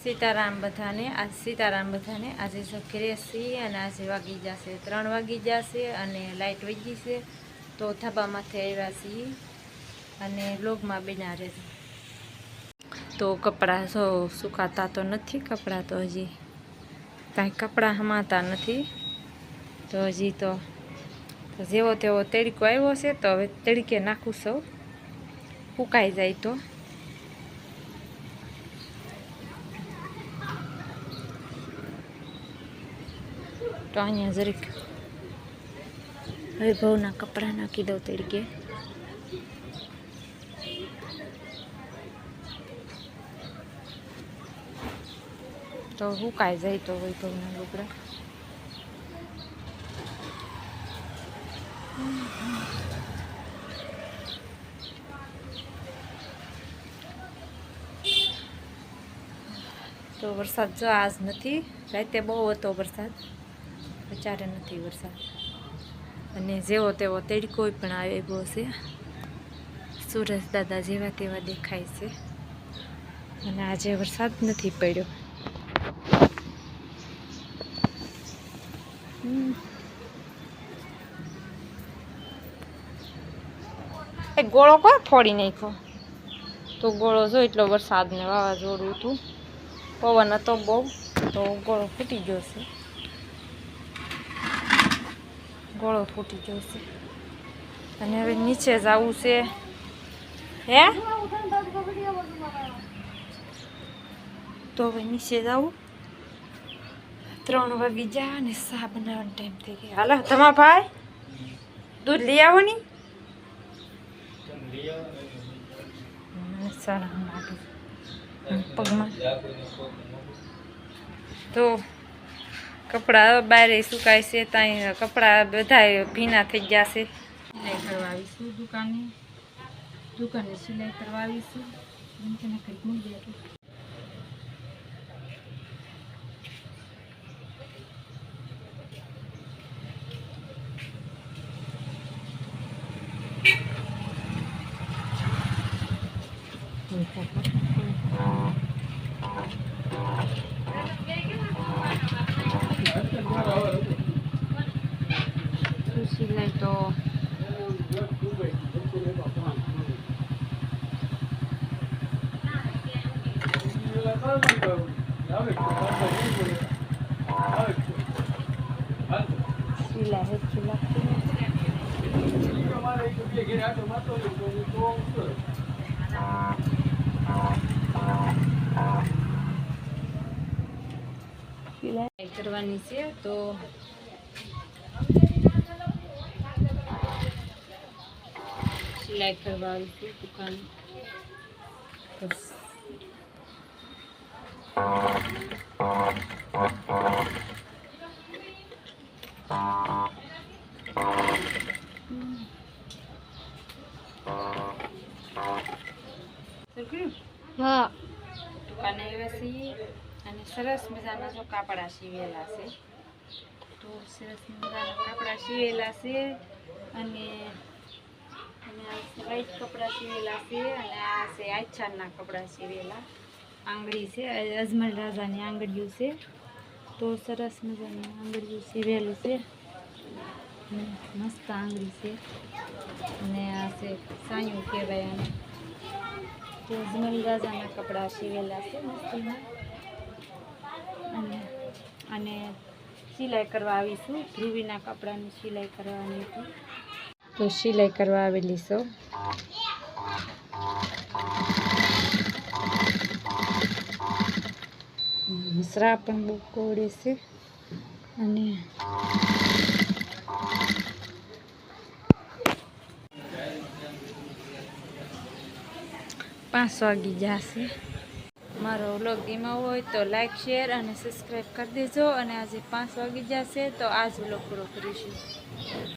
સીતારામ બધાને આજે ઘરે છીએ અને આજે વાગી જશે 3 વાગી જશે અને લાઇટ વહી ગઈ છે તો ધાબામાંથી આવ્યા છીએ અને વ્લોગમાં બન્યા રહેજો। તો કપડાં જો સુકાતા તો નથી, કપડાં તો હજી કાંઈ કપડાં હમાતા નથી તો હજી તો જેવો તેવો તડકો આવ્યો છે તો હવે તડકે નાખું છું, સુકાઈ જાય તો। તો અહીંયા જરીક વૈભવના કપડાં નાખી દઉં તડકે। તો સુકાઈ જાય તો વૈભવના લુગડા। તો વરસાદ જો આજ નથી, રાતે બહુ હતો વરસાદ, અત્યારે નથી વરસાદ અને જેવો તેવો તડકો પણ આવ્યો છે, સુરજ દાદા જેવા તેવા દેખાય છે અને આજે વરસાદ નથી પડ્યો। એ ગોળો કોઈ ફોડી નાખ્યો તો ગોળો જો એટલો વરસાદ ને વાવાઝોડું હતું, પવન હતો બહુ તો ગોળો ફૂટી ગયો છે, ગોળો ફૂટી ગયો છે અને હવે નીચે જવું છે। હે તો હવે નીચે જવું, 3 વાગી જા અને ચા બનાવવાનો ટાઈમ થઈ ગયો। હાલો તમારા ભાઈ દૂધ લઈ આવો ની, પગમાં તો કપડાં બહાર સુકાય છે, ત્યાં કપડાં બધા ભીના થઈ ગયા છે। સિલાઈ કરવા આવીશું દુકાને સિલાઈ કરવા આવીશું। સિલાઈ તો સિલાઈ કરવાની છે તો સિલાઈ કરવા આવીશું દુકાન। હા દુકાને આવ્યા છીએ અને સરસ મજાના જો કાપડા સીવેલા છે, તો સરસ મજાના કાપડા સીવેલા છે અને આ વ્હાઈટ કપડાં સીવેલા છે અને આ છે આછાના કપડાં સીવેલા, આંગળી છે અજમલ રાજાની આંગળીઓ છે, તો સરસ મજાની આંગળીઓ સીવેલું છે, મસ્ત આંગળી છે અને આ છે સાયું કહેવાય આને, તો અજમલ રાજાના કપડાં સીવેલા છે મસ્તીના। અને સિલાઈ કરવા આવીશું, ધ્રુવીના કપડાની સિલાઈ કરવાની હતી તો સિલાઈ કરવા આવેલી છું। મસરા પણ બહુ કોવડે છે અને પાંચ વાગી જશે। મારો વ્લોગ ગમ્યો હોય તો લાઈક શેર અને સબસ્ક્રાઈબ કરી દેજો અને આજે 5 વાગી જશે તો આજ વ્લોગ પૂરો કરીશું।